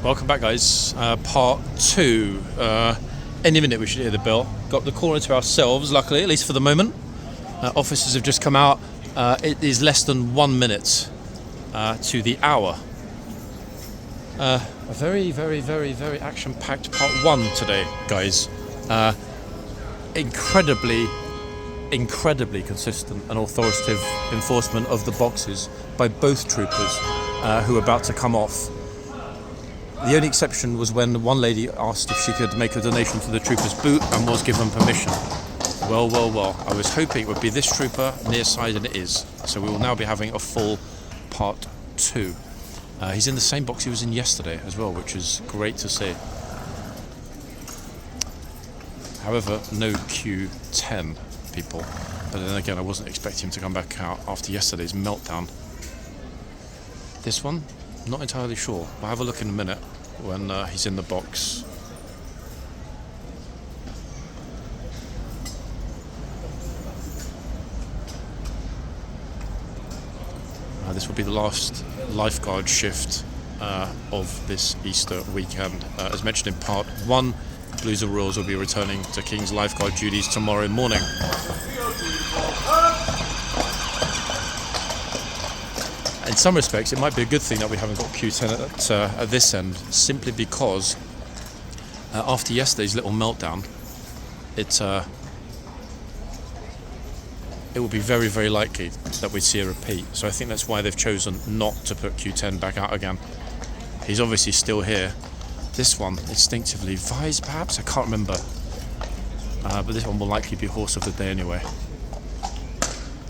Welcome back, guys. Part 2. Any minute we should hear the bell. Got the corner to ourselves, luckily, at least for the moment. Officers have just come out. It is less than 1 minute to the hour. A very, very, very, very action-packed part 1 today, guys. Incredibly consistent and authoritative enforcement of the boxes by both troopers who are about to come off. The only exception was when one lady asked if she could make a donation to the trooper's boot and was given permission. Well. I was hoping it would be this trooper near side, and it is. So we will now be having a full part 2. He's in the same box he was in yesterday as well, which is great to see. However, no Q10 people. But then again, I wasn't expecting him to come back out after yesterday's meltdown. This one? Not entirely sure. We'll have a look in a minute when he's in the box. This will be the last lifeguard shift of this Easter weekend. As mentioned in part 1, Blues and Royals will be returning to King's lifeguard duties tomorrow morning. In some respects, it might be a good thing that we haven't got Q10 at this end, simply because after yesterday's little meltdown, it will be very, very likely that we'd see a repeat. So I think that's why they've chosen not to put Q10 back out again. He's obviously still here. This one, instinctively, Vise perhaps? I can't remember. But this one will likely be Horse of the Day anyway.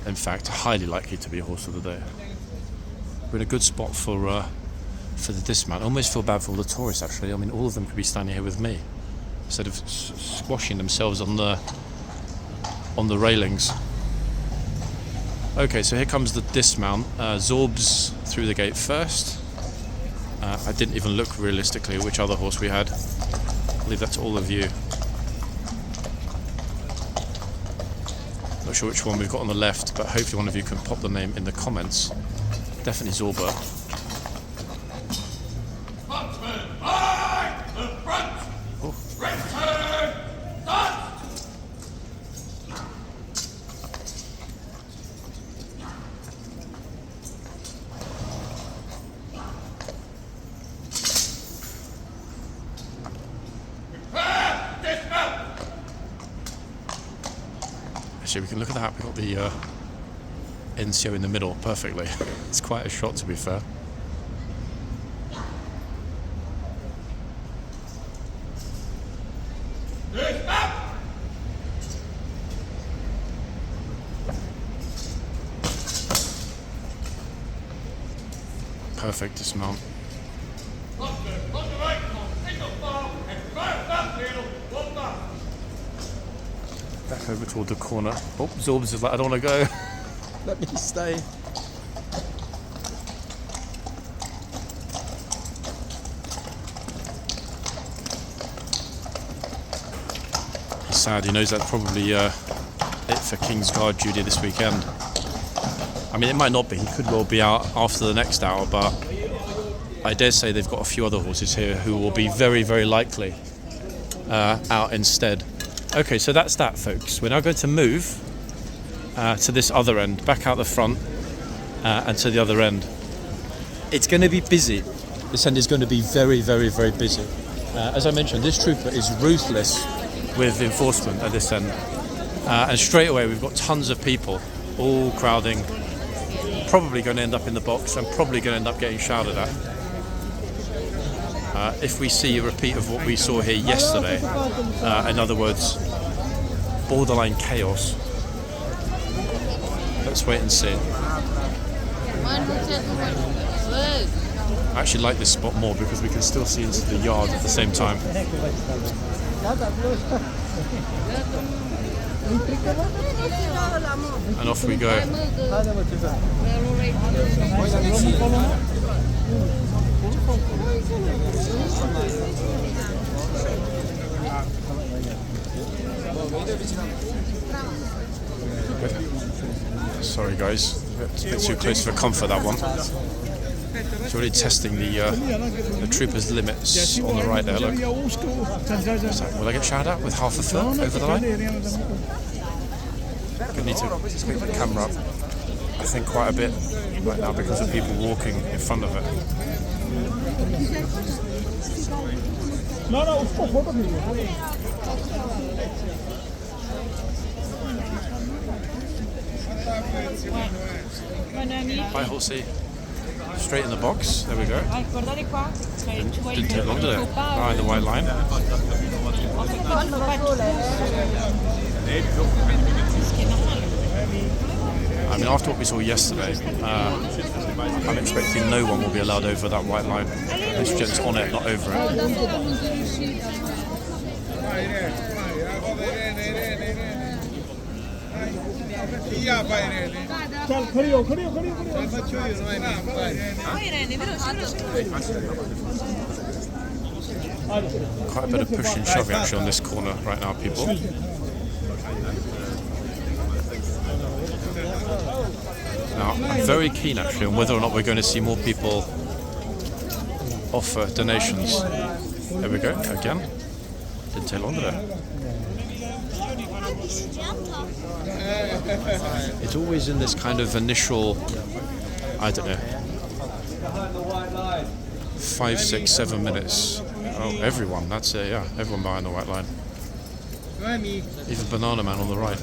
In fact, highly likely to be Horse of the Day. We're in a good spot for the dismount. I almost feel bad for all the tourists, actually. I mean, all of them could be standing here with me instead of squashing themselves on the railings. Okay, so here comes the dismount. Zorb's through the gate first. I didn't even look realistically at which other horse we had. I'll leave that to all of you. Not sure which one we've got on the left, but hopefully one of you can pop the name in the comments. Definitely Zorba. Oh. Actually, we can look at that. We've got the NCO in the middle perfectly. It's quite a shot, to be fair. Perfect dismount. Back over toward the corner. Oh, Zorbs is like, I don't want to go. Let me stay. He's sad. He knows that's probably it for Kingsguard duty this weekend. I mean, it might not be. He could well be out after the next hour, but I dare say they've got a few other horses here who will be very, very likely out instead. Okay, so that's that, folks. We're now going to move to this other end, back out the front and to the other end. It's going to be busy. This end is going to be very, very, very busy. As I mentioned, this trooper is ruthless with enforcement at this end. And straight away we've got tons of people all crowding, probably going to end up in the box and probably going to end up getting shouted at. If we see a repeat of what we saw here yesterday, in other words, borderline chaos. Let's wait and see. I actually like this spot more because we can still see into the yard at the same time. And off we go. Sorry guys, it's a bit too close for comfort, that one. It's already testing the troopers' limits on the right there, look. So, will I get shouted at with half a foot over the line? I need to pick the camera up, I think, quite a bit right now because of people walking in front of it. Hi, horsey. Straight in the box. There we go. Didn't take long, did it? Behind the white line. I mean, after what we saw yesterday, I'm expecting no one will be allowed over that white line. This gent's on it, not over it. Quite a bit of pushing and shoving actually on this corner right now, people. Now, I'm very keen actually on whether or not we're going to see more people offer donations. There we go, again. Didn't take long, did it? It's always in this kind of initial, I don't know, 5, 6, 7 minutes. Oh, everyone, that's it, yeah, everyone behind the white line. Even Banana Man on the right.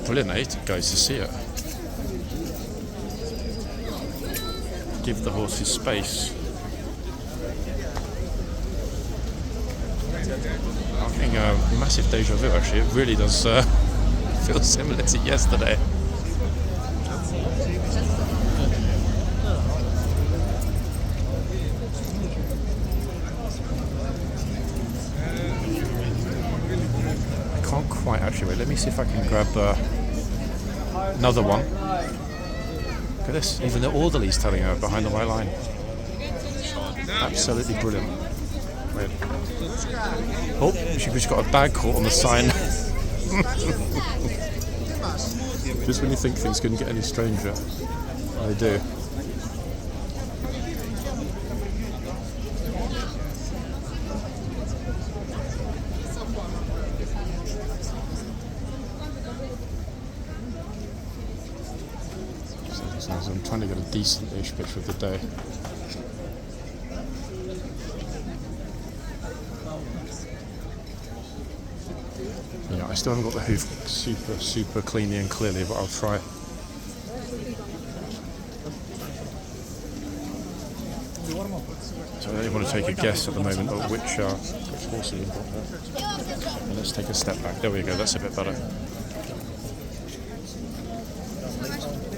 Brilliant, eh, guys, to see it. Give the horses space. I'm getting a massive deja vu actually. It really does feel similar to yesterday. I can't quite actually. Wait, let me see if I can grab another one. Look at this, even the orderly's telling her behind the white line. Absolutely brilliant. Wait. Oh, she just got a bag caught on the sign. Just when you think things couldn't get any stranger, they do. So I'm trying to get a decent-ish picture of the day. Yeah, I still haven't got the hoof super cleanly and clearly, but I'll try. So I only want to take a guess at the moment of which horse we've got there. And let's take a step back. There we go, that's a bit better.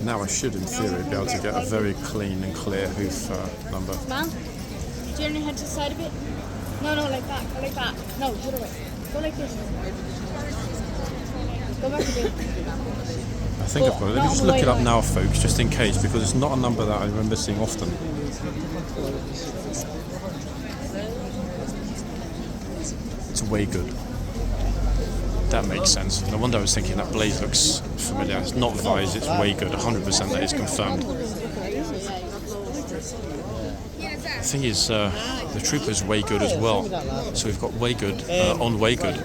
Now I should, in theory, be able to get a very clean and clear hoof number. Man, turn your head to the side a bit. No, like that. Go like that. No, the other way. Go like this. Go back a bit. I think I've got it. Let me just look it up now, folks, just in case, because it's not a number that I remember seeing often. It's way good. That makes sense. No wonder I was thinking that blaze looks familiar. It's not Vise, it's way good. 100% that is confirmed. The thing is, the trooper's way good as well. So we've got way good on way good.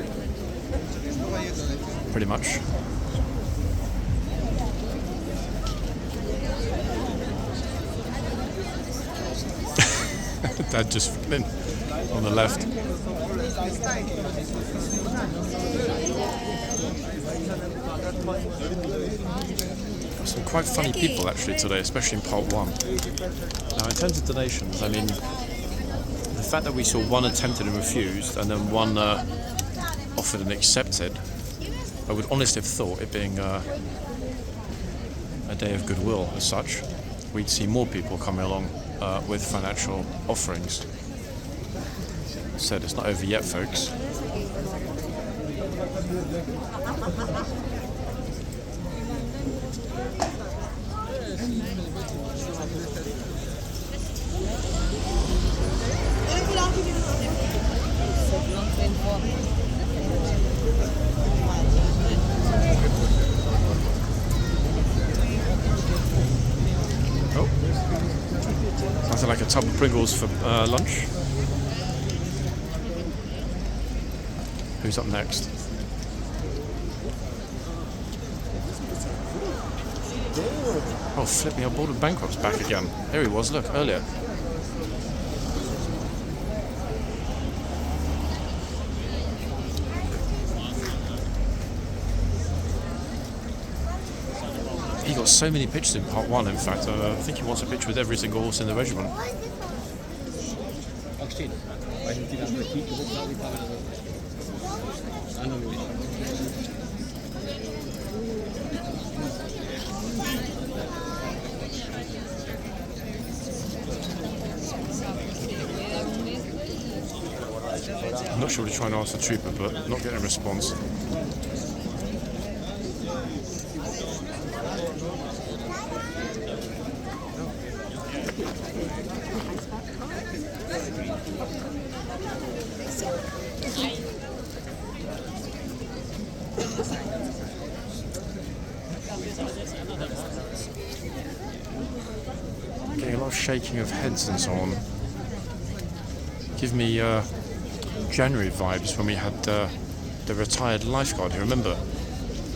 Pretty much. Dad just fell in on the left. Some quite funny people actually today, especially in part 1. Now in terms of donations, I mean, the fact that we saw one attempted and refused and then one offered and accepted, I would honestly have thought, it being a day of goodwill as such, we'd see more people coming along with financial offerings. Said it's not over yet, folks. Something like a tub of Pringles for lunch. Who's up next? Oh, flip me, our board of bankrupt's back again. There he was, look, earlier. He got so many pictures in part 1, in fact. I think he wants a picture with every single horse in the regiment. I'm not sure what he's trying to ask the trooper, but not getting a response. Getting a lot of shaking of heads and so on. Give me January vibes when we had the retired lifeguard, you remember?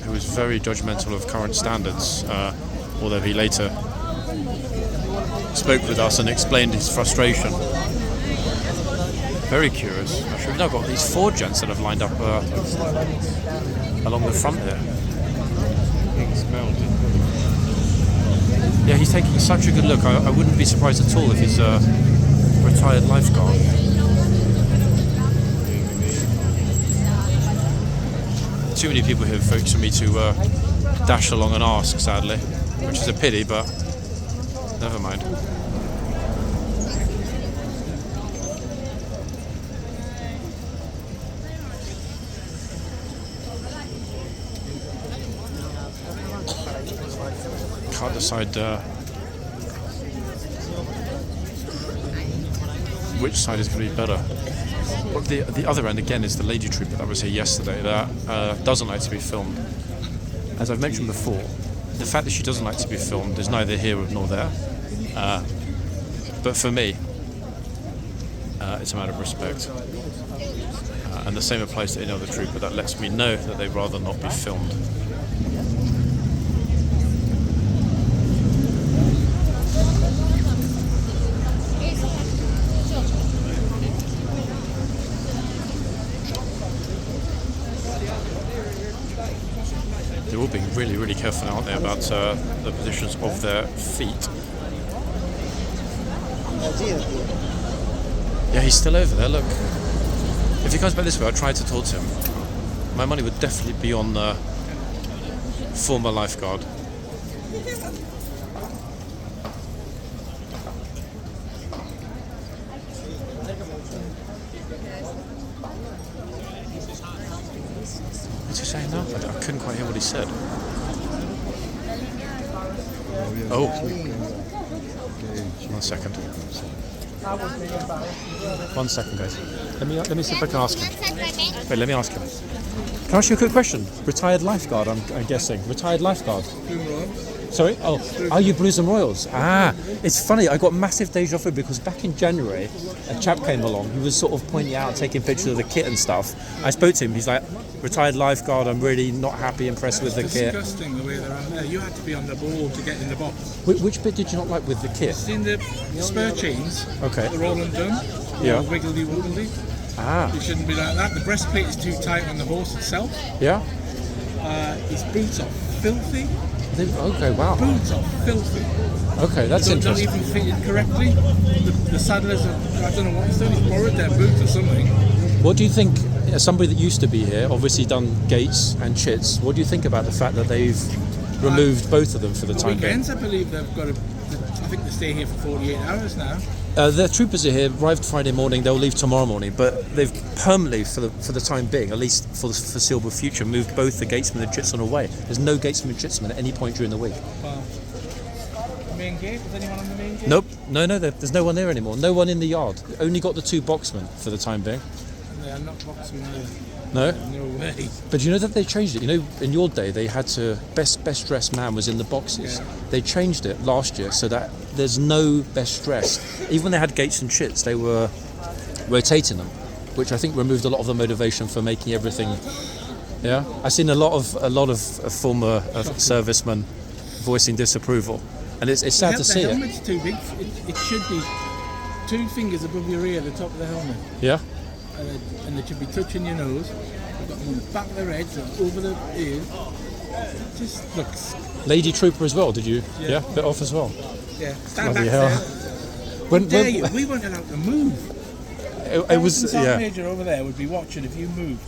Who was very judgmental of current standards, although he later spoke with us and explained his frustration. Very curious. Actually, we've now got these 4 gents that have lined up along the front here. Yeah, he's taking such a good look. I wouldn't be surprised at all if he's a retired lifeguard. Too many people here, folks, for me to dash along and ask, sadly, which is a pity, but never mind. Can't decide which side is going to be better. Well, the other end again is the lady trooper that was here yesterday that doesn't like to be filmed. As I've mentioned before, the fact that she doesn't like to be filmed is neither here nor there. But for me, it's a matter of respect. And the same applies to any other trooper that lets me know that they'd rather not be filmed. They're all being really, really careful, aren't they, about the positions of their feet. Yeah, he's still over there, look. If he comes back this way, I'll try to talk to him. My money would definitely be on the former lifeguard. What's he saying now? I couldn't quite hear what he said. Oh. 1 second. 1 second, guys. Let me see if I can ask him. Wait, let me ask him. Can I ask you a quick question? Retired lifeguard, I'm guessing. Retired lifeguard. Sorry? Oh, are you Blues and Royals? Ah, it's funny. I got massive deja vu because back in January, a chap came along. He was sort of pointing out, taking pictures of the kit and stuff. I spoke to him. He's like, retired lifeguard. I'm really not happy, impressed with the kit. It's disgusting the way they're out there. You had to be on the ball to get in the box. Which bit did you not like with the kit? It's in the spur chains. Okay. They're all undone. Yeah. All wiggly woggly. Ah. It shouldn't be like that. The breastplate is too tight on the horse itself. Yeah. His boots are filthy. Okay, wow. Boots are filthy. Okay, that's Don't interesting. even fitted correctly. The saddlers, I don't know what he's done. He's borrowed their boots or something. What do you think, as somebody that used to be here, obviously done gates and chits, what do you think about the fact that they've removed both of them for the time being? Weekends, I believe they've got I think they stay here for 48 hours now. The troopers are here, arrived Friday morning, they'll leave tomorrow morning, but they've permanently, for the time being, at least for the foreseeable future, moved both the gatesman and jitsman away. There's no gatesman and jitsman at any point during the week. Wow. Main gate? Is anyone on the main gate? Nope, no, there's no one there anymore. No one in the yard. Only got the 2 boxmen for the time being. They are not boxing either. No? No way. But you know that they changed it? You know, in your day, they had to... Best dressed man was in the boxes. Yeah. They changed it last year so that there's no best dressed. Even when they had gates and chits, they were rotating them, which I think removed a lot of the motivation for making everything... Yeah? I've seen a lot of former servicemen voicing disapproval. And it's sad to see the it. helmet's too big. It should be 2 fingers above your ear, the top of the helmet. Yeah? And it should be touching your nose. You've got them on the back of their heads and over the ears. It just looks... Lady Trooper as well, did you? Yeah. Bit off as well. Yeah, stand Bloody back hell. there. When, Dare you? We weren't allowed to move. it was... Sergeant Yeah. Major over there would be watching if you moved.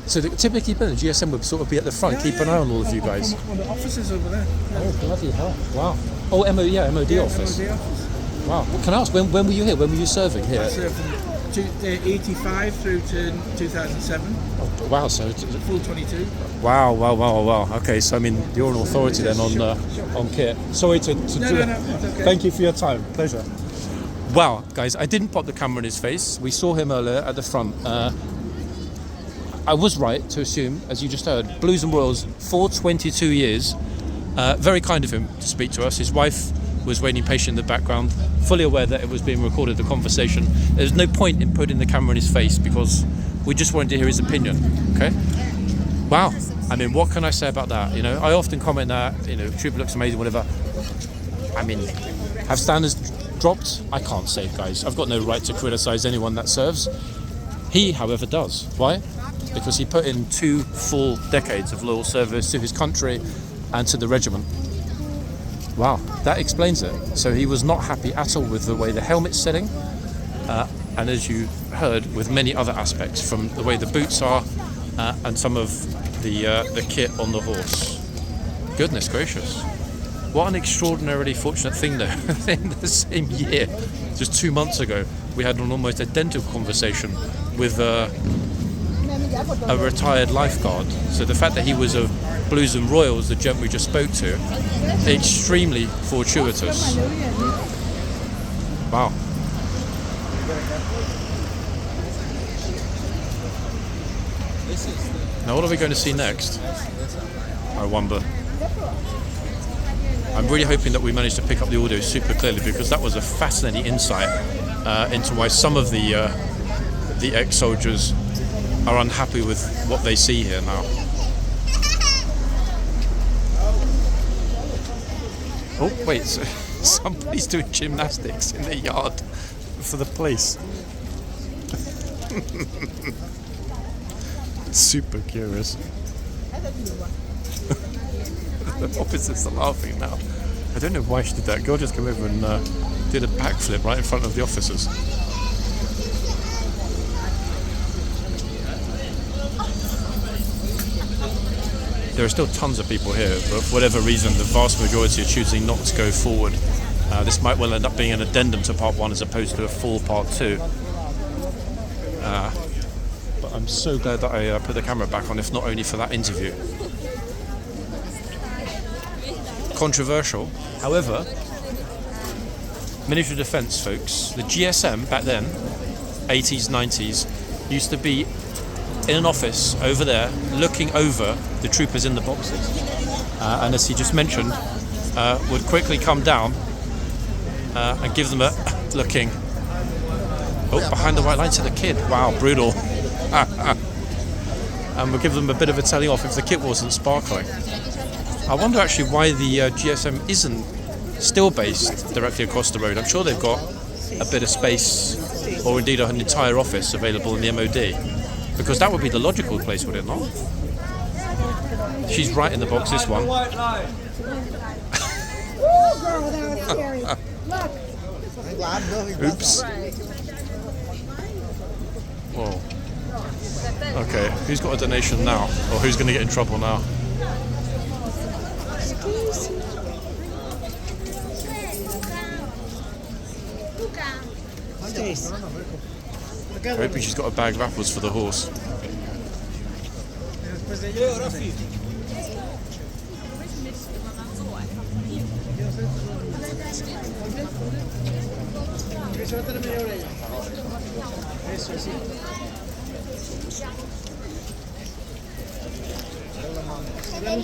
So typically, the GSM would sort of be at the front, keep an eye on all of you guys. One of the officers over there. Oh, bloody hell. Wow. Oh, MOD office. MOD office. Wow. Can I ask, when were you here? When were you serving here? I served from 85 through to 2007. Oh, wow, so... Full 22. Wow. Okay, so I mean, you're an authority then on kit. Sorry to No, do no, it's okay. Thank you for your time. Pleasure. Wow, guys, I didn't pop the camera in his face. We saw him earlier at the front. I was right to assume, as you just heard, Blues and Royals for 22 years. Very kind of him to speak to us. His wife was waiting patient in the background, fully aware that it was being recorded, the conversation. There's no point in putting the camera in his face because we just wanted to hear his opinion, okay? Wow. I mean, what can I say about that? You know, I often comment that, you know, Trooper looks amazing, whatever. I mean, have standards dropped? I can't say, guys. I've got no right to criticise anyone that serves. He, however, does. Why? Because he put in 2 full decades of loyal service to his country and to the regiment. Wow, that explains it. So he was not happy at all with the way the helmet's sitting, and as you heard, with many other aspects, from the way the boots are and some of the kit on the horse. Goodness gracious. What an extraordinarily fortunate thing though. In the same year, just 2 months ago, we had an almost identical conversation with a retired lifeguard. So the fact that he was of Blues and Royals, the gent we just spoke to, extremely fortuitous. Wow. Now what are we going to see next? I wonder. I'm really hoping that we managed to pick up the audio super clearly, because that was a fascinating insight into why some of the ex-soldiers are unhappy with what they see here now. Oh wait, so somebody's doing gymnastics in the yard for the police. Super curious. The officers are laughing now. I don't know why she did that. Girl just came over and did a backflip right in front of the officers. There are still tons of people here, but for whatever reason, the vast majority are choosing not to go forward. This might well end up being an addendum to part 1 as opposed to a full part 2. But I'm so glad that I put the camera back on, if not only for that interview. Controversial, however, military defence folks, the GSM back then, 80s, 90s, used to be in an office over there looking over the troopers in the boxes, and as he just mentioned, would quickly come down and give them a looking. Oh, behind the white line to the kid. Wow, brutal. And would give them a bit of a telling off if the kit wasn't sparkling. I wonder actually why the GSM isn't still based directly across the road. I'm sure they've got a bit of space, or indeed an entire office available in the MOD, because that would be the logical place, would it not? She's right in the box, this one. Oops. Whoa. Okay, who's got a donation now? Or who's going to get in trouble now? Hoping she's got a bag of apples for the horse.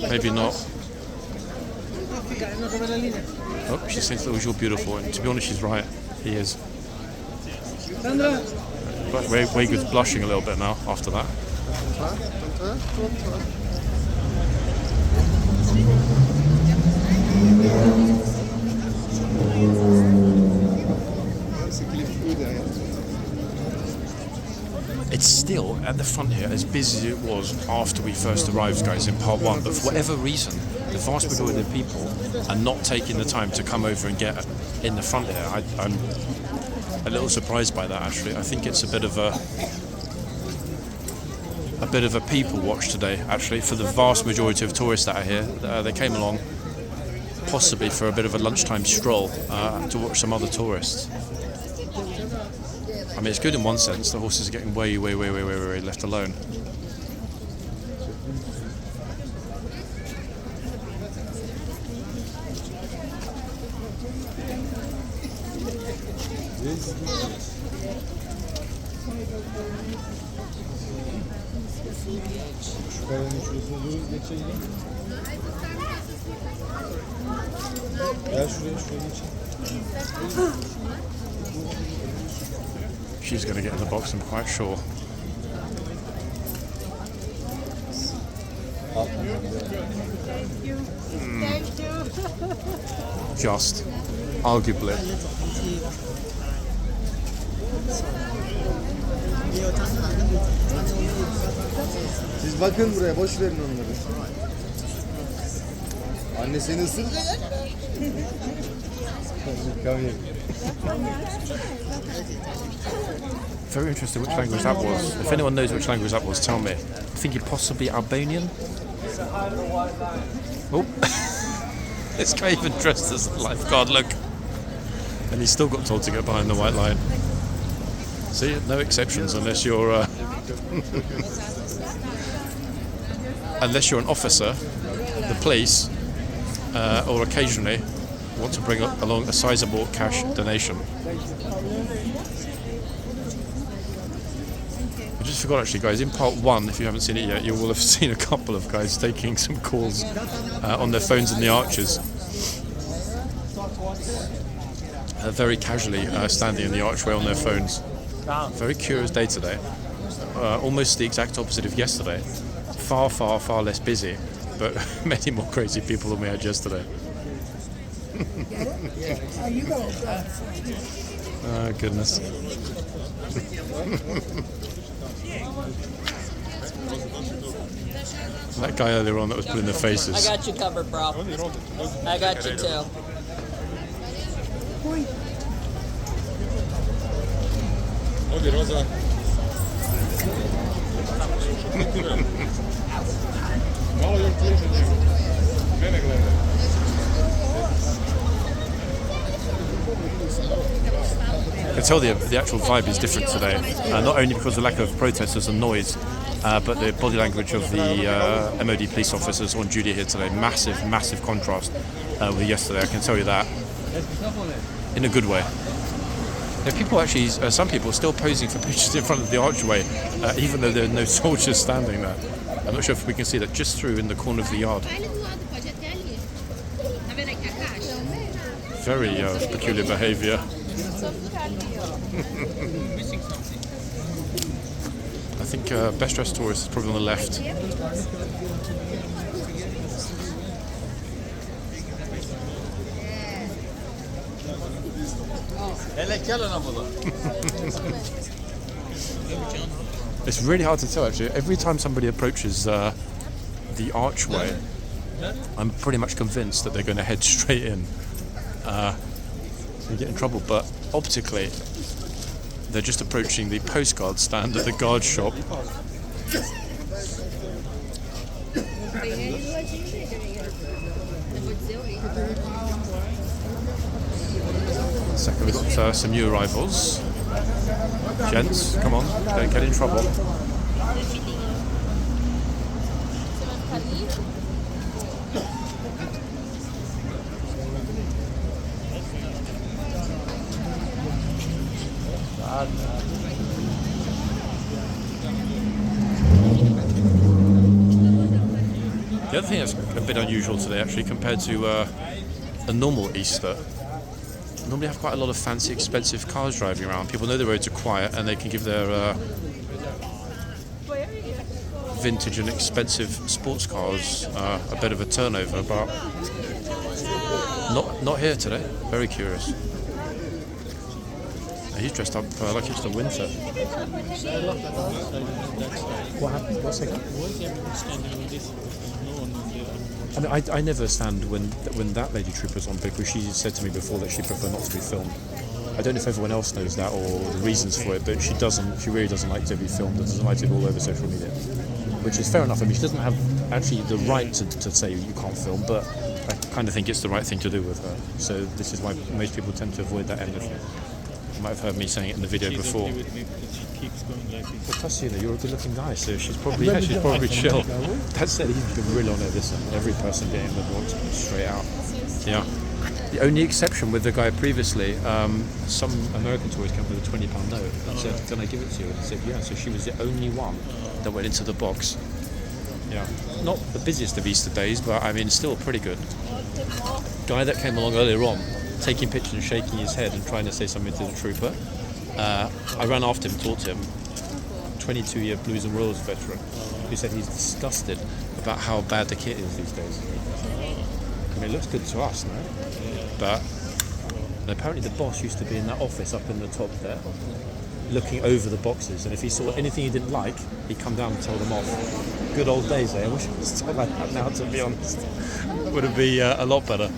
maybe not. Oh, she says that you're beautiful, and to be honest, she's right. He is. But Wago's blushing a little bit now after that. It's still at the front here as busy as it was after we first arrived, guys, in part 1. But for whatever reason, the vast majority of the people are not taking the time to come over and get in the front here. I'm a little surprised by that, actually. I think it's a bit of a people watch today, actually, for the vast majority of tourists that are here. They came along possibly for a bit of a lunchtime stroll to watch some other tourists. I mean, it's good in one sense. The horses are getting way left alone. She's going to get in the box, I'm quite sure. Thank you. Thank you. Just, arguably. Siz bakın buraya, boş verin onları. Anne seni ısıracak. Come here. Very interesting which language that was. If anyone knows which language that was, tell me. I'm thinking possibly Albanian. Oh, this guy even dressed as a lifeguard, look. And he's still got told to get behind the white line. See, no exceptions unless you're unless you're an officer, the police, or occasionally want to bring along a sizable cash donation. I just forgot, actually, guys, in part 1, if you haven't seen it yet, you will have seen a couple of guys taking some calls on their phones in the arches. Very casually standing in the archway on their phones. Very curious day today. Almost the exact opposite of yesterday. Far less busy, but many more crazy people than we had yesterday. Oh, goodness. That guy earlier on that was putting their faces. I got you covered, bro. I got you too. I can tell the actual vibe is different today, not only because of the lack of protesters and noise, but the body language of the MOD police officers on duty here today. Massive contrast with yesterday, I can tell you that, in a good way. There are people actually, some people still posing for pictures in front of the archway, even though there are no soldiers standing there. I'm not sure if we can see that just through in the corner of the yard. Very peculiar behaviour. I think best dressed tourist is probably on the left. It's really hard to tell, actually. Every time somebody approaches the archway, I'm pretty much convinced that they're going to head straight in. So you get in trouble, but optically they're just approaching the postcard stand at the guard shop. Second, we've got some new arrivals. Gents, come on, don't get in trouble. The other thing that's a bit unusual today, actually, compared to a normal Easter, normally have quite a lot of fancy, expensive cars driving around. People know the roads are quiet and they can give their vintage and expensive sports cars a bit of a turnover, but not here today. Very curious. He's dressed up like it's the winter. What happened? What's that? I mean, I never stand when that lady trooper's on, because she said to me before that she prefer not to be filmed. I don't know if everyone else knows that or the reasons for it, but she doesn't. She really doesn't like to be filmed and doesn't like to be all over social media, which is fair enough. I mean, she doesn't have actually the right to say you can't film, but I kind of think it's the right thing to do with her. So this is why most people tend to avoid that end of it. You might have heard me saying it in the video before. Well, plus, you know, you're a good-looking guy, so she's probably chill. That said, he's been really on her this one. Every person getting the ball straight out. Yeah. The only exception with the guy previously, some American tourists came with a £20 note and said, "Can I give it to you?" And he said, "Yeah." So she was the only one that went into the box. Yeah. Not the busiest of Easter days, but I mean, still pretty good. Guy that came along earlier on, taking pictures and shaking his head and trying to say something to the trooper. I ran after him, talked to him. 22-year Blues and Royals veteran, who said he's disgusted about how bad the kit is these days. I mean, it looks good to us, no? But apparently the boss used to be in that office up in the top there, looking over the boxes, and if he saw anything he didn't like, he'd come down and tell them off. Good old days, eh? I wish it was still like that now, to be honest. Would it be a lot better?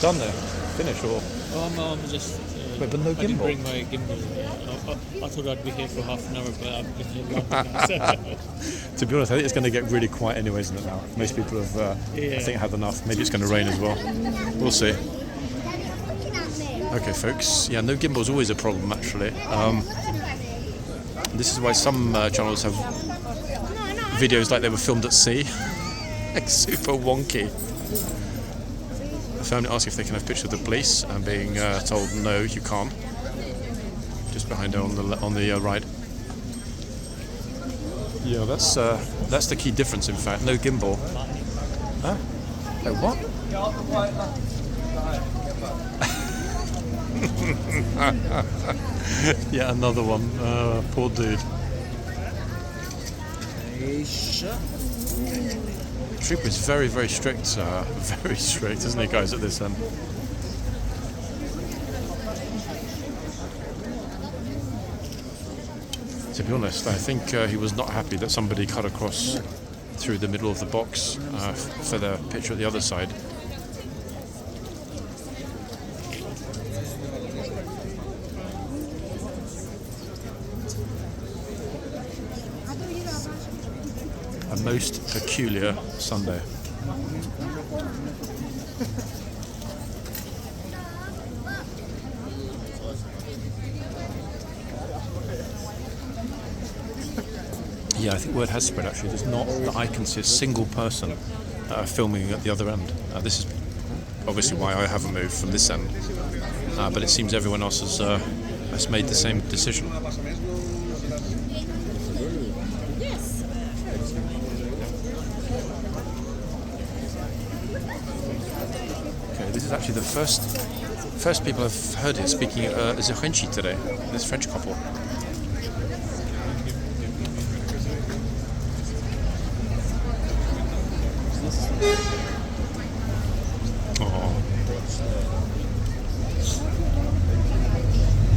Done there? Finished or? I'm just. Wait, but no I didn't gimbal? bring my gimbal. I thought I'd be here for half an hour, but I've been here longer now. To be honest, I think it's going to get really quiet anyway, isn't it now? Most people have, I think, had enough. Maybe it's going to rain as well. We'll see. Okay, folks. Yeah, no gimbal is always a problem, actually. This is why some channels have videos like they were filmed at sea. Like super wonky. The family asked if they can have pictures of the police, and being told no, you can't. Just behind her on the right. Yeah, that's the key difference. In fact, no gimbal. Huh? Oh, what? Yeah, another one. Poor dude. Trooper is very, very strict. Very strict, isn't he, guys, at this end? To be honest, I think he was not happy that somebody cut across through the middle of the box for the picture at the other side. A most peculiar Sunday. Yeah, I think word has spread actually. There's not, that I can see, a single person filming at the other end. This is obviously why I haven't moved from this end. But it seems everyone else has made the same decision. Okay, this is actually the first people I've heard here speaking French today. This French couple. Oh.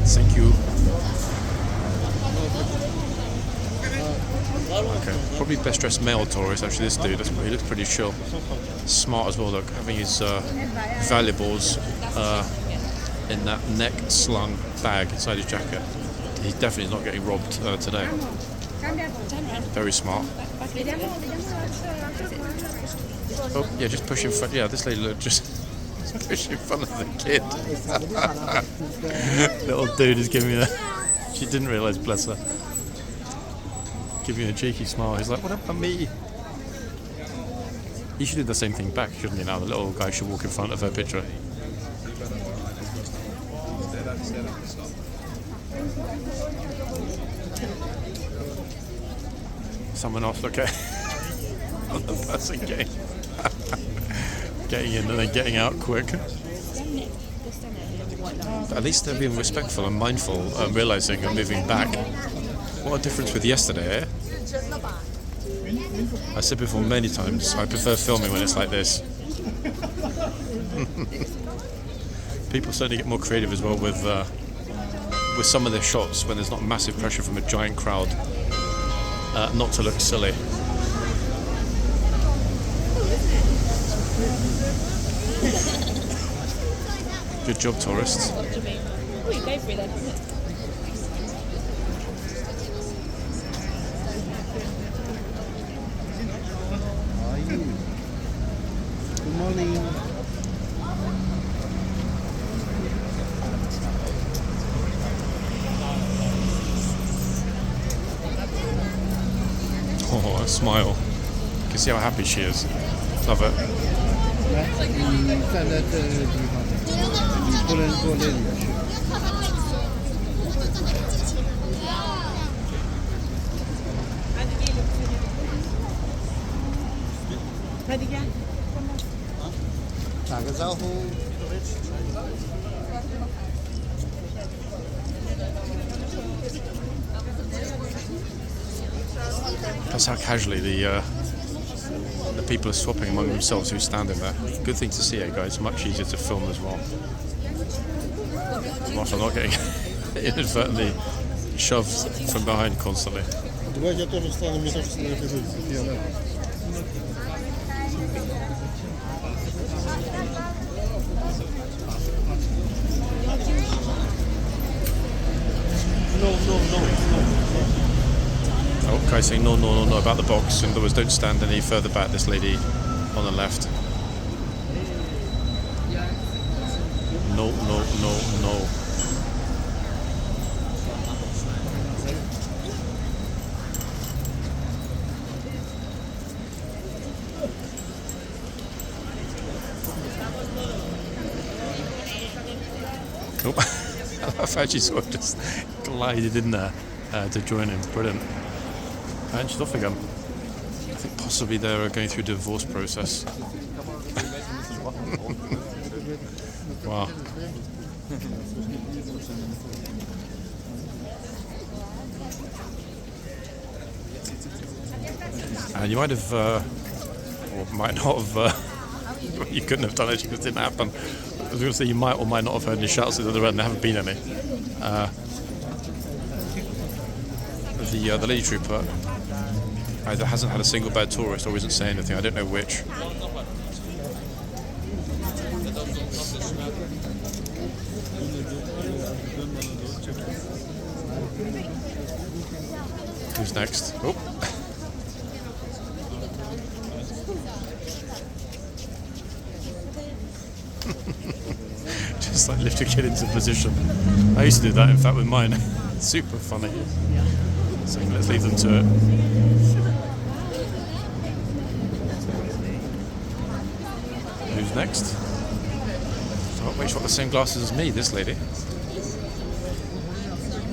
Thank you. Okay, probably best dressed male tourist actually, this dude. He looks pretty chill. Smart as well, look, having his valuables in that neck slung bag inside his jacket. He definitely is not getting robbed today. Very smart. Oh, yeah, just push in front. Yeah, this lady looked just push in front of the kid. Little dude is giving me a. She didn't realise, bless her. Giving me a cheeky smile. He's like, "What about me?" You should do the same thing back, shouldn't you? Now the little guy should walk in front of her picture. Someone else, okay. the person getting in and then getting out quick. But at least they're being respectful and mindful, realising and moving back. What a difference with yesterday, eh? I said before many times, I prefer filming when it's like this. People certainly get more creative as well with some of their shots when there's not massive pressure from a giant crowd, not to look silly. Good job, tourists. What do you mean? Oh, you go through there, didn't it? How are you? Good morning. Oh, a smile. You can see how happy she is. Love it. Hadi gel. 打个招呼。 That's how casually the people are swapping among themselves who's standing there. Good thing to see it, guys. Much easier to film as well. Whilst I'm not getting inadvertently shoved from behind constantly. Давай я тоже встану, мне тоже сфотографируют. Oh, guy saying no about the box. In other words, don't stand any further back. This lady on the left. No. Nope. I've actually sort of just glided in there to join him. Brilliant. And she's off again. I think possibly they're going through a divorce process. Wow. And you might have, or might not have, you couldn't have done it because it didn't happen. I was going to say you might or might not have heard any shouts at the other end. There haven't been any. The lady trooper either hasn't had a single bad tourist or isn't saying anything. I don't know which. Who's next? Oh. Just like lift your kid into position. I used to do that, in fact, with mine. Super funny. So let's leave them to it. Who's next? Oh, wait, she's got the same glasses as me, this lady.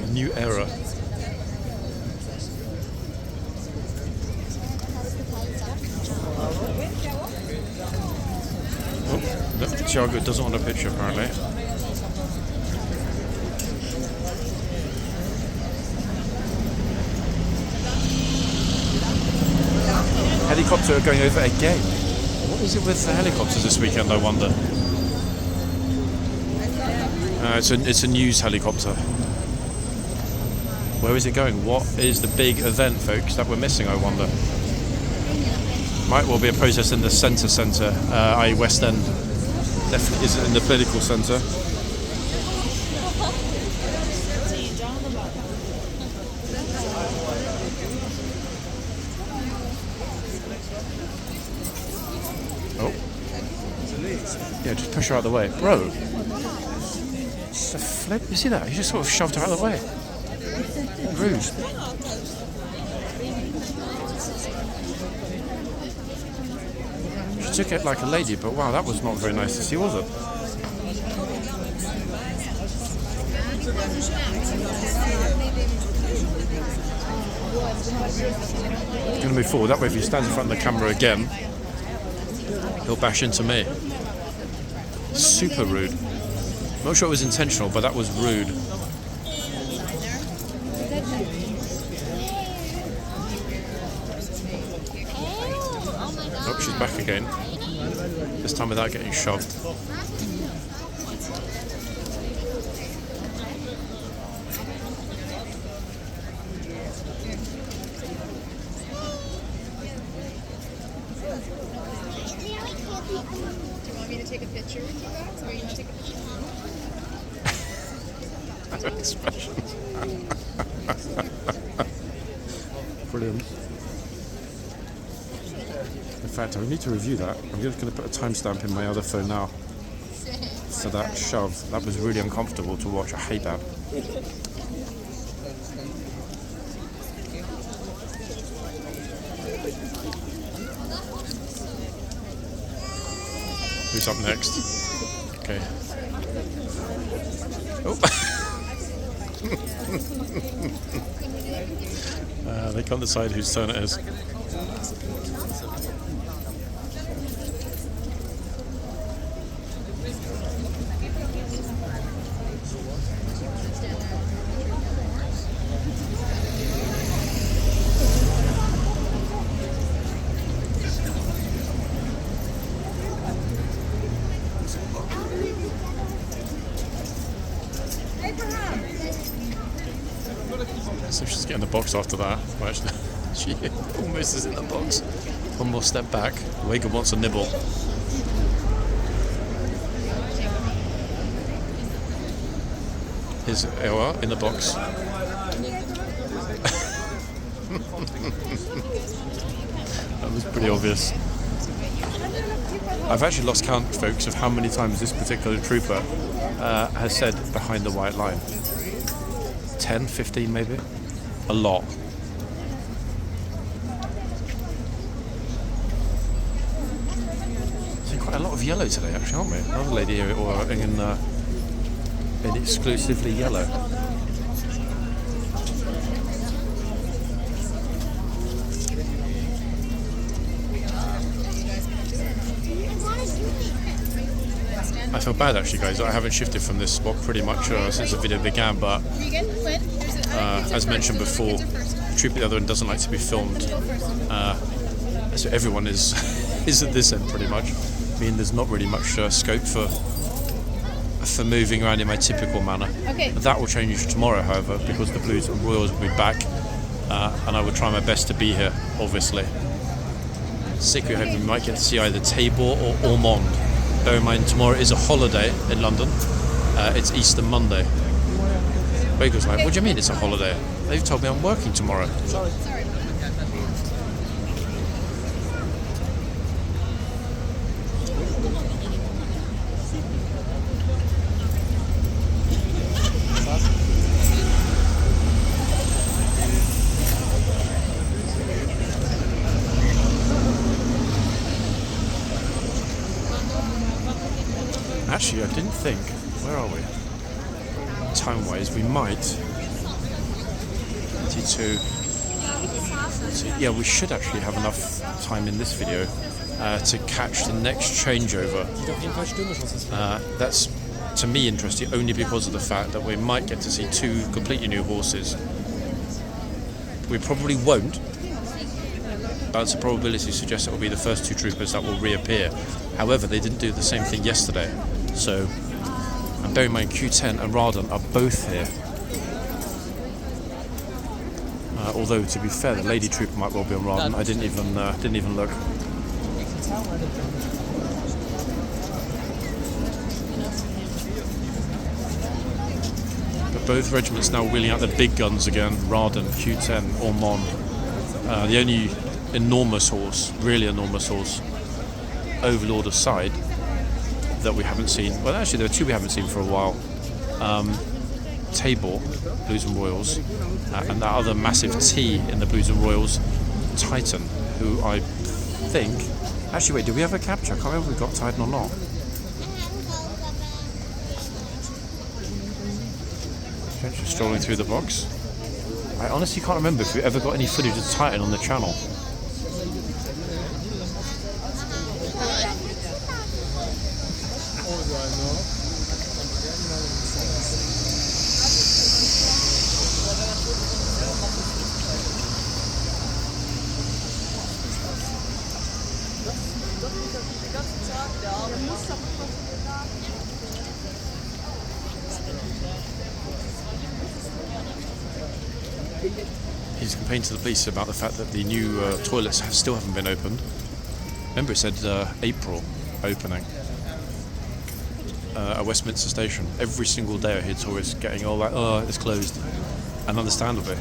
A new era. Oh, look, Thiago doesn't want a picture, apparently. Helicopter going over again. What is it with the helicopters this weekend, I wonder? It's a news helicopter. Where is it going? What is the big event, folks, that we're missing, I wonder? Might well be a protest in the centre, i.e. West End. Definitely is in the political centre. Yeah, just push her out of the way. Bro! The flip? You see that? He just sort of shoved her out of the way. Rude. She took it like a lady, but wow, that was not very nice to see, was it? I'm going to move forward. That way, if he stands in front of the camera again, he'll bash into me. Super rude. I'm not sure it was intentional, but that was rude. Oh, she's back again. This time without getting shoved. Expressions. Brilliant. In fact, I need to review that. I'm just going to put a timestamp in my other phone now. So that shove, that was really uncomfortable to watch. I hate that. Who's up next? Okay. Oh. They can't decide whose turn it is. So she's getting the box after that. Well, actually, she almost is in the box. One more step back. Wager wants a nibble. Here's Ewa in the box. That was pretty obvious. I've actually lost count, folks, of how many times this particular trooper has said behind the white line. 10, 15 maybe? A lot. Seeing quite a lot of yellow today, actually, aren't we? Another lady here in exclusively yellow. I feel bad actually, guys. I haven't shifted from this spot pretty much since the video began, but as mentioned before, the troop at the other end doesn't like to be filmed, so everyone is at this end pretty much. I mean, there's not really much scope for moving around in my typical manner. Okay. That will change tomorrow, however, because the Blues and Royals will be back, and I will try my best to be here, obviously. Secretly hoping we might get to see either Tabor or Ormond. Bear in mind, tomorrow is a holiday in London. It's Easter Monday. Baker's like, what do you mean it's a holiday? They've told me I'm working tomorrow. Sorry. Actually, I didn't think. Where are we? Time-wise, we might. 22. So, yeah, we should actually have enough time in this video to catch the next changeover. That's, to me, interesting only because of the fact that we might get to see two completely new horses. We probably won't, but the probability suggests it will be the first two troopers that will reappear. However, they didn't do the same thing yesterday, so, and bear in mind Q10 and Radon are both here. Although, to be fair, the lady trooper might well be on Radon. I didn't even look. But both regiments now wheeling out the big guns again. Radon, Q10, Ormond. The only enormous horse, really enormous horse, Overlord aside, that we haven't seen. Well, actually, there are two we haven't seen for a while. Tabor, Blues and Royals, and that other massive T in the Blues and Royals, Titan, who I think... Actually, wait, did we have a capture? I can't remember if we got Titan or not. Just strolling through the box. I honestly can't remember if we ever got any footage of Titan on the channel. He's complained to the police about the fact that the new toilets still haven't been opened. Remember, it said April opening at Westminster Station. Every single day I hear tourists getting all like, "Oh, it's closed," and understandably.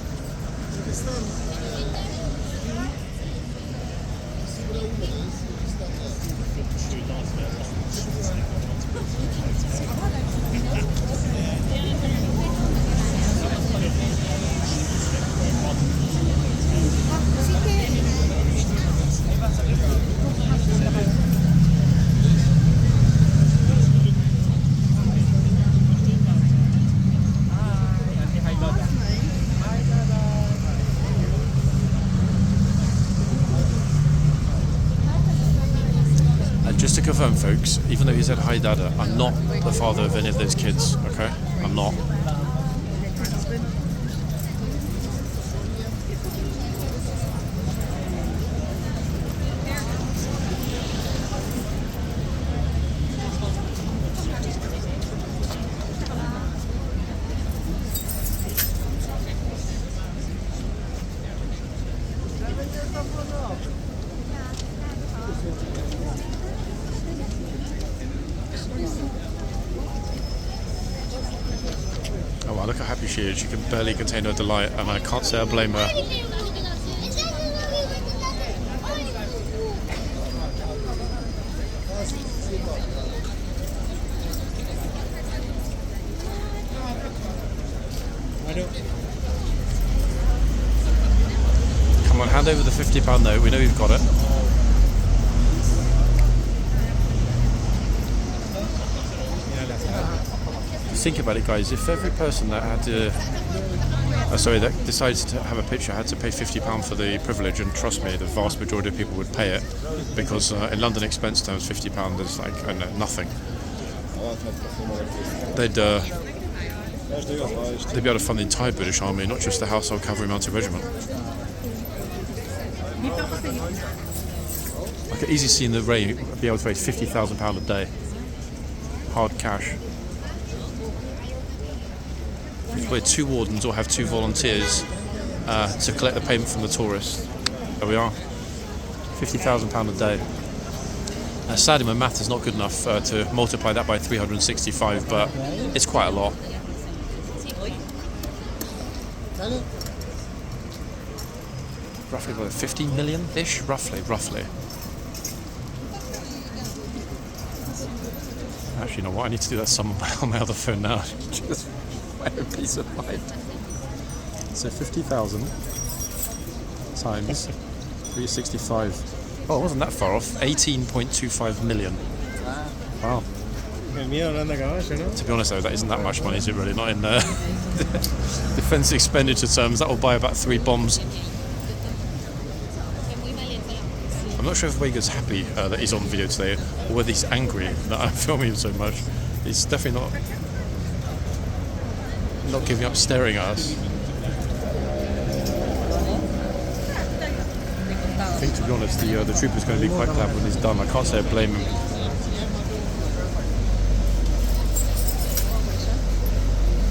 Just to confirm, folks, even though he said hi dada, I'm not the father of any of those kids, okay? I'm not. Oh wow, look how happy she is. She can barely contain her delight, and I can't say I blame her. Come on, hand over the £50 note. We know you've got it. Think about it, guys. If every person that had to, that decided to have a picture had to pay £50 for the privilege, and trust me, the vast majority of people would pay it, because in London expense terms, £50 is like nothing. They'd be able to fund the entire British Army, not just the Household Cavalry Mounted Regiment. I could easily see in the rain be able to raise £50,000 a day, hard cash. Employ 2 wardens or have 2 volunteers to collect the payment from the tourists. There we are, £50,000 a day. Sadly, my math is not good enough to multiply that by 365, but it's quite a lot. Roughly about 15 million-ish, roughly. Actually, you know what? I need to do that sum on my other phone now. Just a piece of mind. So 50,000 times 365. Oh, it wasn't that far off. 18.25 million. Wow. To be honest though, that isn't that much money, is it really? Not in defence expenditure terms. That will buy about 3 bombs. I'm not sure if Wager's happy that he's on video today, or whether he's angry that I'm filming him so much. He's definitely not giving up staring at us. I think, to be honest, the trooper's going to be quite glad when he's done. I can't say I blame him.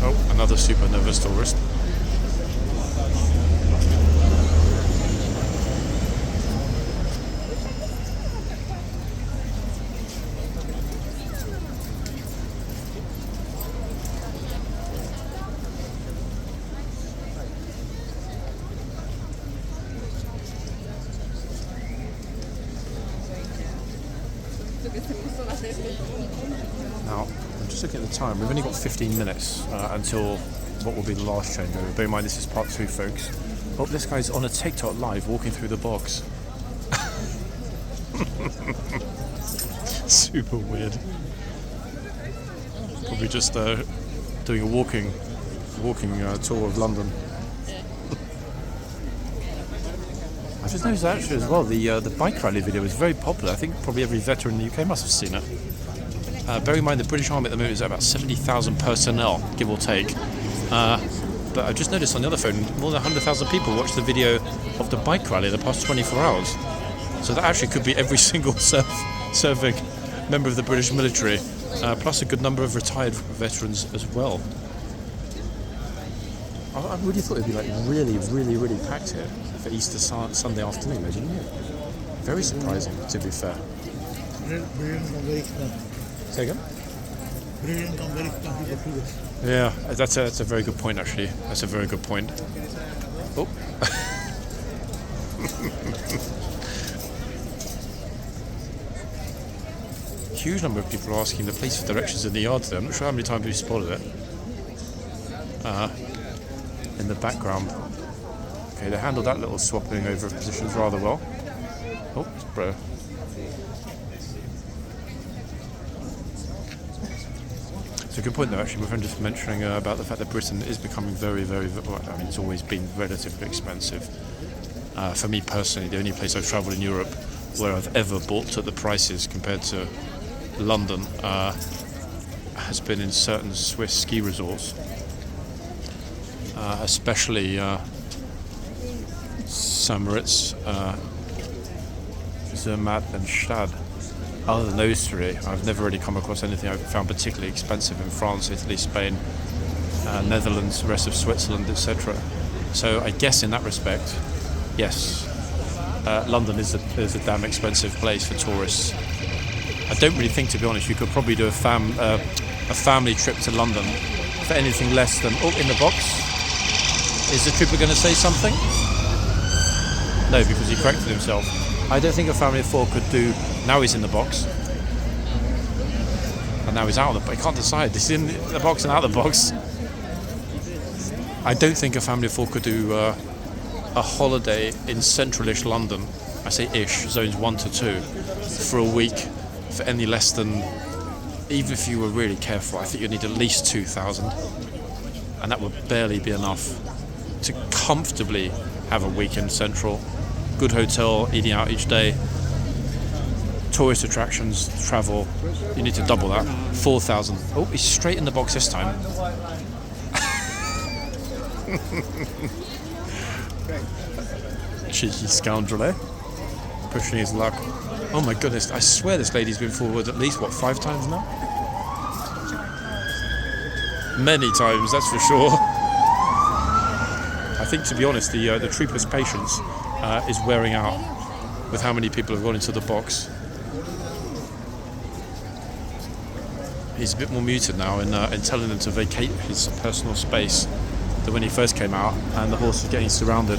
Oh, another super nervous tourist. Now, I'm just looking at the time. We've only got 15 minutes until what will be the last changeover. Bear in mind, this is part 2, folks. Oh, this guy's on a TikTok live walking through the box. Super weird. Probably just doing a walking tour of London. I just noticed actually as well, the bike rally video was very popular. I think probably every veteran in the UK must have seen it. Bear in mind the British Army at the moment is at about 70,000 personnel, give or take. But I just noticed on the other phone, more than 100,000 people watched the video of the bike rally in the past 24 hours. So that actually could be every single serving member of the British military, plus a good number of retired veterans as well. I really thought it'd be like really, really, really packed here for Easter Sunday afternoon, didn't you? Very surprising, to be fair. Say again? Yeah, that's a very good point, actually. That's a very good point. Oh. Huge number of people are asking the police for directions in the yard today. I'm not sure how many times we've spotted it. In the background. Okay, they handled that little swapping over of positions rather well. Oh, bro. It's a good point though, actually. We're just mentioning about the fact that Britain is becoming very, very, well, I mean, it's always been relatively expensive. For me personally, the only place I've travelled in Europe where I've ever bought at the prices compared to London has been in certain Swiss ski resorts, especially St. Moritz, Zermatt and Stade. Other than those three, I've never really come across anything I've found particularly expensive in France, Italy, Spain, Netherlands, the rest of Switzerland, etc. So I guess in that respect, yes, London is a damn expensive place for tourists. I don't really think, to be honest, you could probably do a family trip to London for anything less than... Oh, in the box. Is the trooper going to say something? No, because he corrected himself. I don't think a family of four could do... Now he's in the box. And now he's out of the box. He can't decide. He's in the box and out of the box. I don't think a family of four could do a holiday in central-ish London. I say ish, zones 1 to 2, for a week for any less than... Even if you were really careful, I think you'd need at least 2,000. And that would barely be enough to comfortably have a week in central. Good hotel, eating out each day. Tourist attractions, travel, you need to double that. 4,000. Oh, he's straight in the box this time. Cheeky scoundrel, eh? Pushing his luck. Oh my goodness, I swear this lady's been forward at least, 5 times now? Many times, that's for sure. I think, to be honest, the trooper's patience is wearing out with how many people have gone into the box. He's a bit more muted now in telling them to vacate his personal space than when he first came out, and the horse is getting surrounded.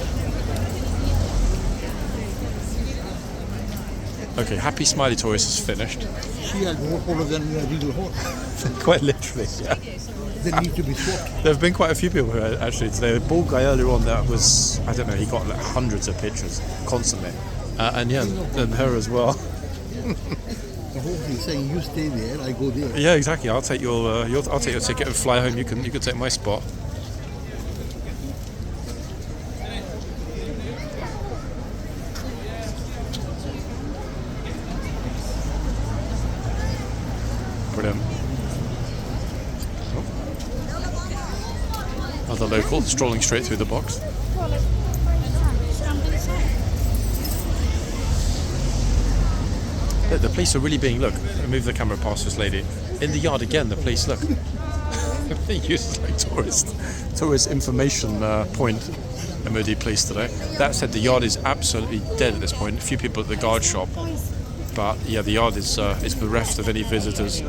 Okay, happy smiley tourist is finished. She had more polo than a real horse. Quite literally, yeah. They need to be swapped. There have been quite a few people here actually today. The bald guy earlier on that was, I don't know, he got like hundreds of pictures constantly. And yeah, and her as well. The whole thing saying, you stay there, I go there. Yeah, exactly. I'll take your ticket and fly home. You can take my spot. Brilliant. Another local strolling straight through the box. Look, the police are really being, look, move the camera past this lady. In the yard again, the police, look. They use like tourist information point, MOD police today. That said, the yard is absolutely dead at this point. A few people at the guard shop. But yeah, the yard is bereft of any visitors.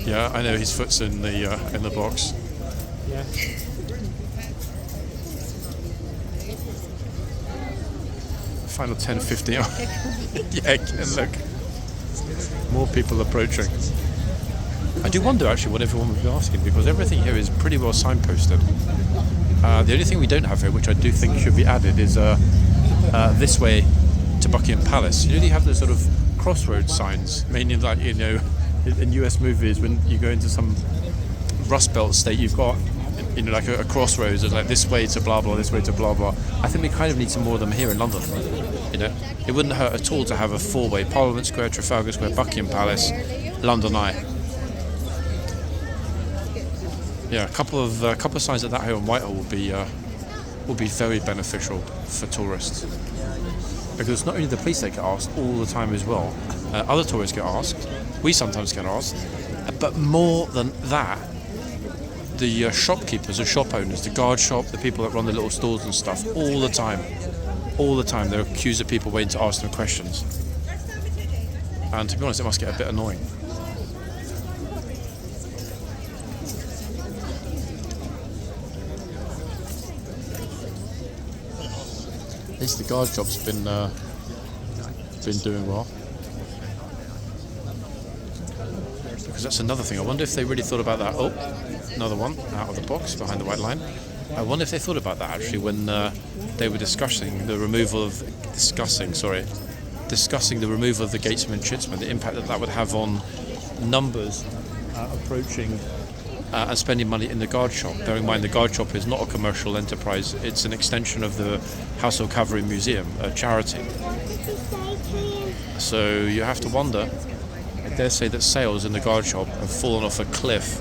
Yeah, I know his foot's in the box. Yeah. Final 10, 15. Yeah, again, look. More people approaching. I do wonder actually what everyone would be asking, because everything here is pretty well signposted. The only thing we don't have here, which I do think should be added, is this way to Buckingham Palace. You have those sort of crossroads signs, mainly like, in US movies when you go into some Rust Belt state, you've got you know, like a crossroads of like this way to blah blah, this way to blah blah. I think we kind of need some more of them here in London. You know, it wouldn't hurt at all to have a four-way: Parliament Square, Trafalgar Square, Buckingham Palace, London Eye. Yeah, a couple of signs like that here on Whitehall would be very beneficial for tourists, because not only the police they get asked all the time as well, other tourists get asked, we sometimes get asked, but more than that, the shopkeepers, the shop owners, the guard shop, the people that run the little stores and stuff, all the time they're accused of people waiting to ask them questions, and to be honest, it must get a bit annoying. At least the guard job's been doing well. Because that's another thing. I wonder if they really thought about that. Oh, another one out of the box behind the white line. I wonder if they thought about that actually when they were discussing the removal of the removal of the gatesmen and chitsmen, the impact that would have on numbers approaching and spending money in the guard shop. Bearing in mind the guard shop is not a commercial enterprise, it's an extension of the Household Cavalry Museum, a charity. So you have to wonder, I dare say that sales in the guard shop have fallen off a cliff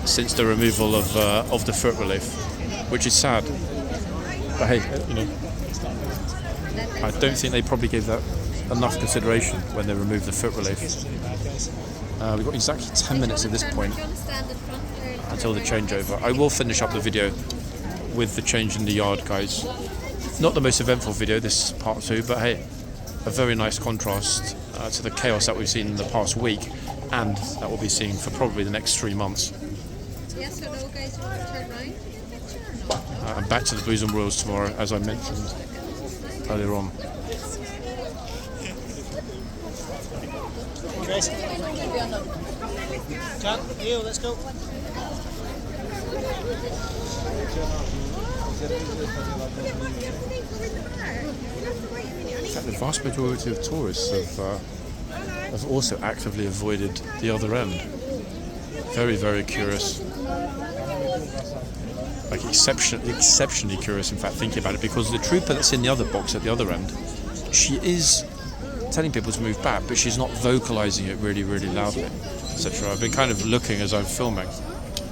since the removal of the foot relief, which is sad. But hey, you know, I don't think they probably gave that enough consideration when they removed the foot relief. We've got exactly 10 minutes at this point until the changeover. I will finish up the video with the change in the yard, guys. Not the most eventful video, this is part 2, but hey, a very nice contrast to the chaos that we've seen in the past week and that we'll be seeing for probably the next 3 months. Yes or no, guys, you want to turn right? And back to the Blues and Royals tomorrow, as I mentioned earlier on. Guys. Cat, you, let's go. In fact, the vast majority of tourists have also actively avoided the other end. Very, very curious. Like exceptionally curious, in fact, thinking about it, because the trooper that's in the other box at the other end, she is telling people to move back, but she's not vocalizing it really, really loudly, etc. I've been kind of looking as I'm filming.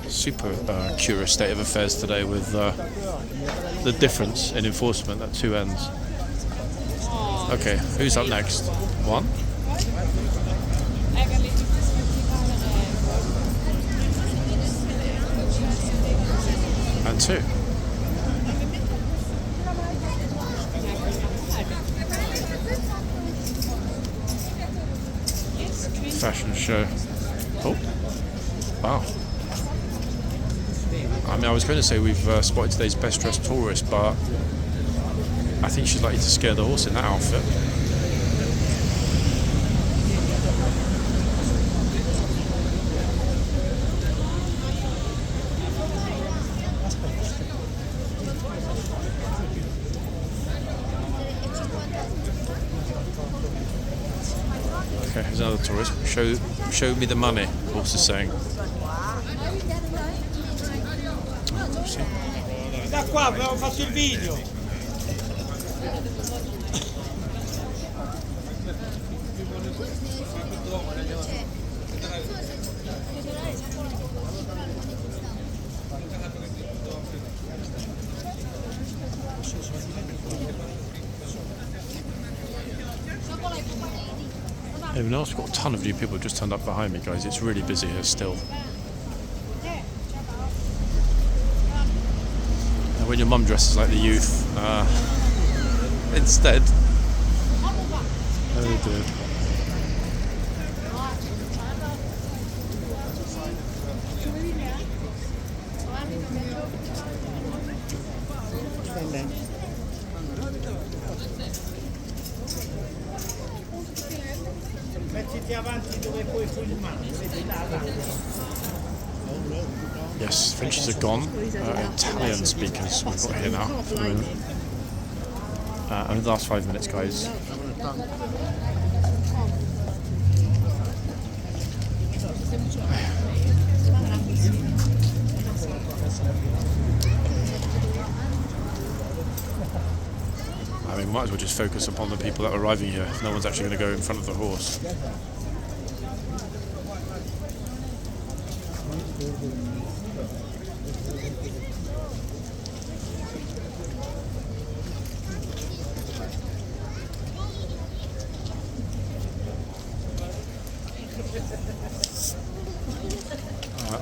Super curious state of affairs today with the difference in enforcement at two ends. Okay, who's up next? One? And two. Fashion show. Oh, wow. I mean, I was going to say we've spotted today's best dressed tourist, but I think she's likely to scare the horse in that outfit. Okay, here's another tourist. Show me the money, the horse is saying. Da qua abbiamo fatto il video. Everyone else, got a ton of new people just turned up behind me, guys. It's really busy here still. And when your mum dresses like the youth, instead. Oh dear. Mettiti avanti dove puoi filmare, vedi là. Yes, Finches are gone. Italian speakers we've got here now for the moment. And in the last 5 minutes, guys. we might as well just focus upon the people that are arriving here. If no one's actually going to go in front of the horse.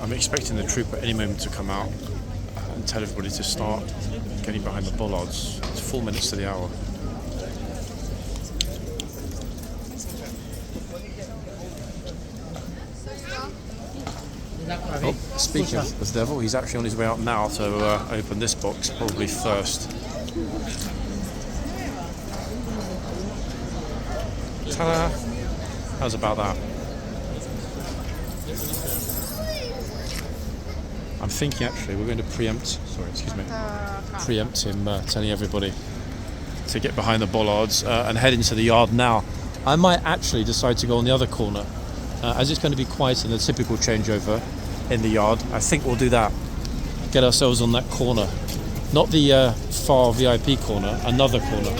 I'm expecting the troop at any moment to come out and tell everybody to start getting behind the bollards. It's 4 minutes to the hour. Oh, speaking of the devil, he's actually on his way out now to open this box, probably first. Ta-da! How's about that? I'm thinking actually we're going to preempt him telling everybody to get behind the bollards and head into the yard now. I might actually decide to go on the other corner as it's going to be quieter than the typical changeover in the yard. I think we'll do that. Get ourselves on that corner. Not the far VIP corner, another corner.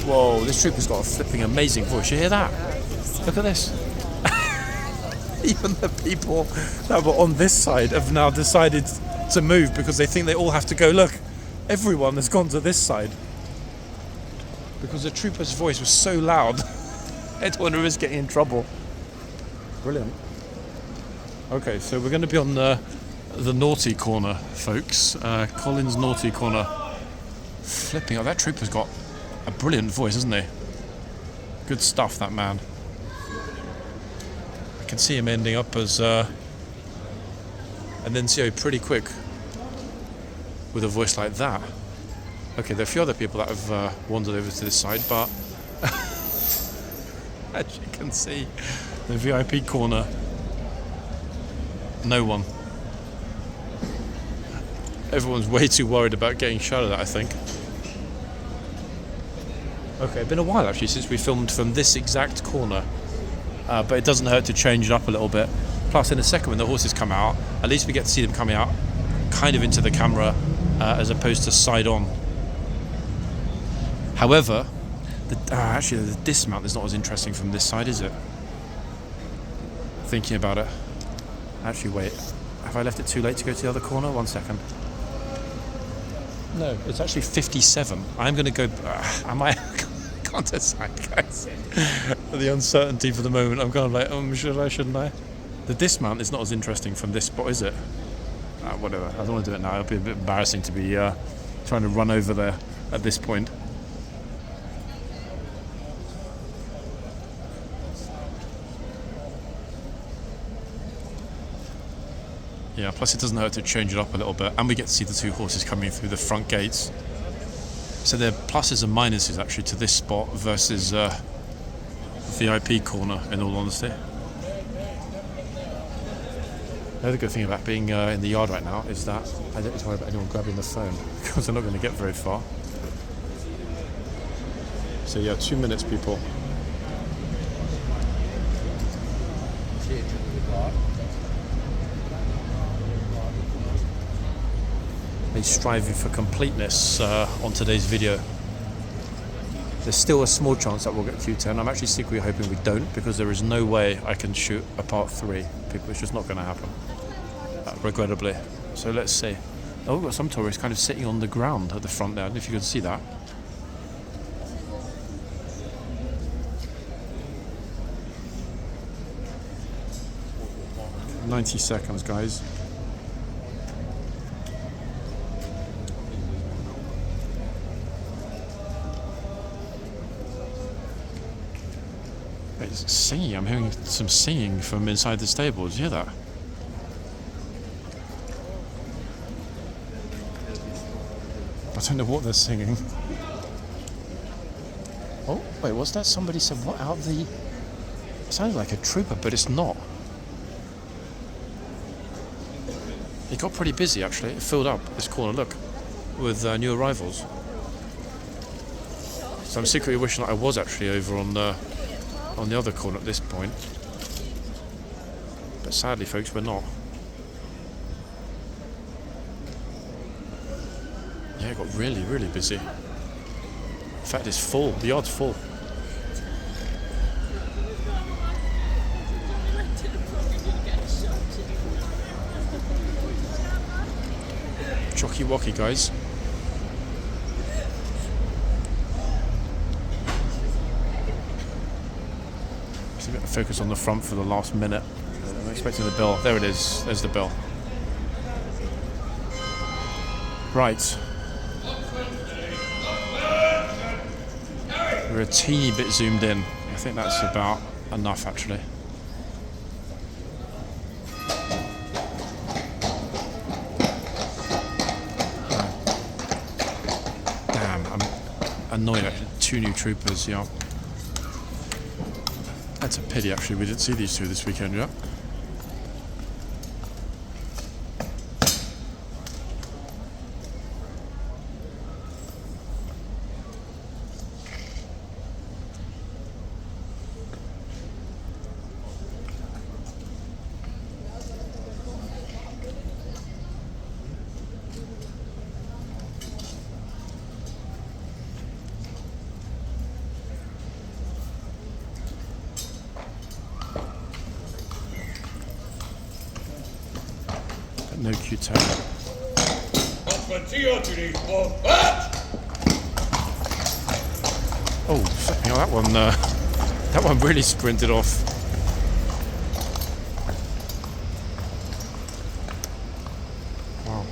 Whoa, this trooper's got a flipping amazing voice. You hear that? Look at this. Even the people that were on this side have now decided to move because they think they all have to go. Look, everyone has gone to this side because the trooper's voice was so loud. I don't want to risk getting in trouble. Brilliant. Okay, so we're going to be on the naughty corner, folks. Colin's naughty corner. Flipping out. That trooper's got a brilliant voice, hasn't he? Good stuff, that man. I can see him ending up as an NCO pretty quick with a voice like that. Okay, there are a few other people that have wandered over to this side, but as you can see, the VIP corner, no one. Everyone's way too worried about getting shot at, I think. Okay, it's been a while actually since we filmed from this exact corner. But it doesn't hurt to change it up a little bit. Plus, in a second, when the horses come out, at least we get to see them coming out kind of into the camera as opposed to side on. However, actually, the dismount is not as interesting from this side, is it? Thinking about it. Actually, wait. Have I left it too late to go to the other corner? 1 second. No, it's actually 57. I'm going to go... am I... can't decide, guys. The uncertainty for the moment. I'm kind of like, should I, shouldn't I? The dismount is not as interesting from this spot, is it? Whatever. I don't want to do it now. It'll be a bit embarrassing to be trying to run over there at this point. Yeah, plus it doesn't hurt to change it up a little bit, and we get to see the two horses coming through the front gates. So there are pluses and minuses actually to this spot versus VIP corner, in all honesty. The other good thing about being in the yard right now is that I don't need to worry about anyone grabbing the phone because they're not going to get very far. So yeah, 2 minutes, people. He's striving for completeness on today's video. There's still a small chance that we'll get Q10. I'm actually secretly hoping we don't, because there is no way I can shoot a part 3. People, it's just not going to happen, regrettably. So let's see. Oh, we've got some tourists kind of sitting on the ground at the front there. I don't know if you can see that. "90 seconds, guys." It's singing. I'm hearing some singing from inside the stables. You hear that? I don't know what they're singing. Oh, wait, what's that? Somebody said, what out the... It sounded like a trooper, but it's not. It got pretty busy, actually. It filled up this corner, look, with new arrivals. So I'm secretly wishing that I was actually over on the other corner at this point. But sadly, folks, we're not. Yeah, it got really, really busy. fact, it's full. The yard's full. Jockey wocky, guys. Just a bit of focus on the front for the last minute. I'm expecting the bell. There it is. There's the bell. Right. We're a teeny bit zoomed in. I think that's about enough, actually. Damn, I'm annoyed actually. 2 new troopers, yeah. That's a pity, actually. We didn't see these 2 this weekend, yeah. No Q-tail. Oh, flipping hell, that one really sprinted off. Wow.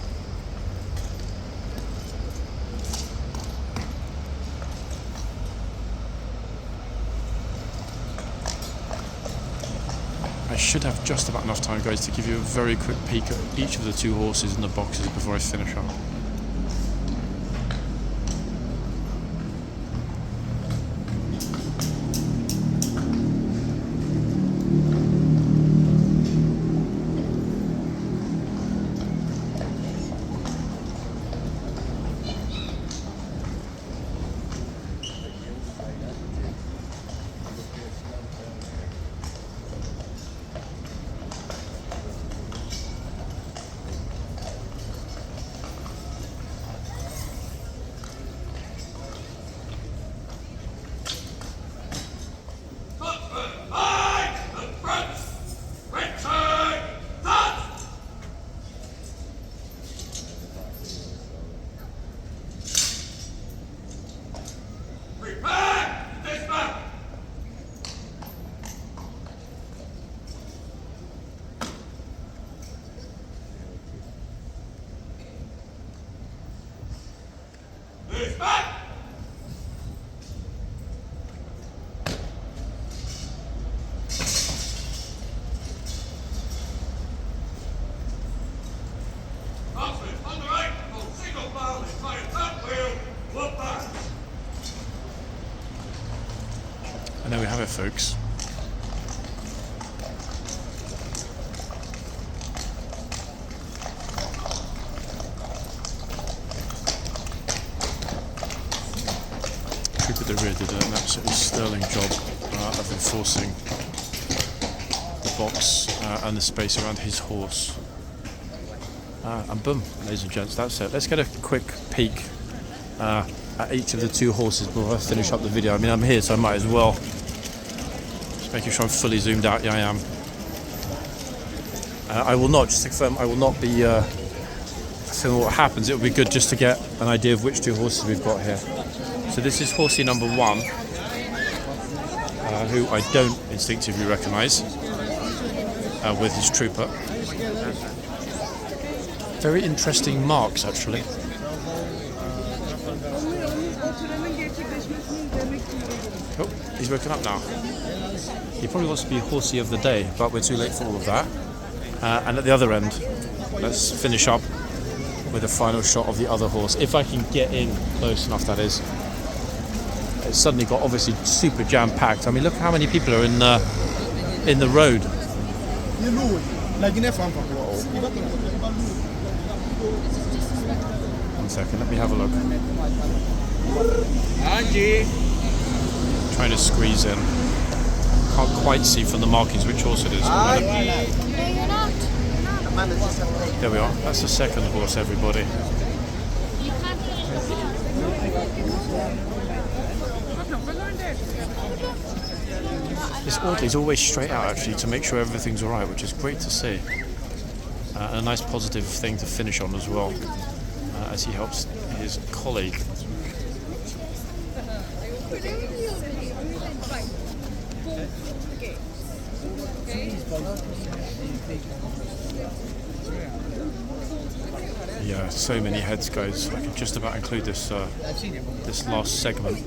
I should have just about enough time, guys, to give you a very quick peek at each of the 2 horses in the boxes before I finish up. And there we have it, folks. Trooper at the rear did an absolutely sterling job of enforcing the box and the space around his horse. And boom, ladies and gents, that's it. Let's get a quick peek at each of the 2 horses before I finish up the video. I mean, I'm here, so I might as well. Just making sure I'm fully zoomed out. Yeah, I am. I will not, just to confirm, I will not be filming what happens. It will be good just to get an idea of which 2 horses we've got here. So this is horsey number 1, who I don't instinctively recognise, with his trooper. Very interesting marks, actually. Oh, he's woken up now. He probably wants to be horsey of the day, but we're too late for all of that. And at the other end, let's finish up with a final shot of the other horse. If I can get in close enough, that is. It's suddenly got obviously super jam-packed. I mean, look how many people are in the road. One second, let me have a look. Angie! Trying to squeeze in. Can't quite see from the markings which horse it is. No, you're not. There we are. That's the second horse, everybody. You can't get in the car. This orderly's always straight out actually to make sure everything's alright, which is great to see. And a nice positive thing to finish on as well, as he helps his colleague. Yeah, so many heads, guys. I can just about include this this last segment.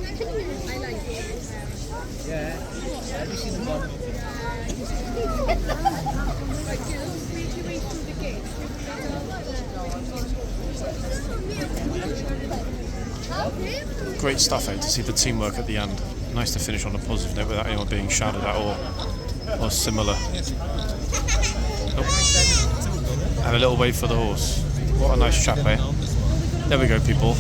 Great stuff, to see the teamwork at the end. Nice to finish on a positive note without anyone being shouted at or similar. Oh. And a little wave for the horse. What a nice chap, eh? There we go, people.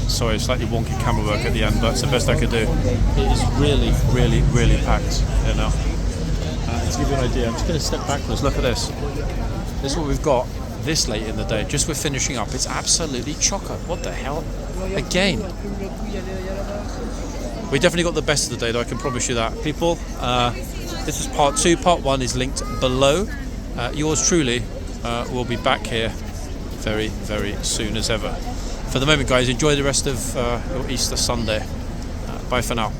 Sorry, slightly wonky camera work at the end, but it's the best I could do. It is really, really, really packed here now. To give you an idea, I'm just going to step backwards. Look at this. This is what we've got this late in the day. Just we're finishing up. It's absolutely chocker. What the hell? Again. We definitely got the best of the day, though, I can promise you that. People, this is part 2. Part 1 is linked below. Yours truly will be back here very, very soon as ever. For the moment, guys, enjoy the rest of your Easter Sunday. Bye for now.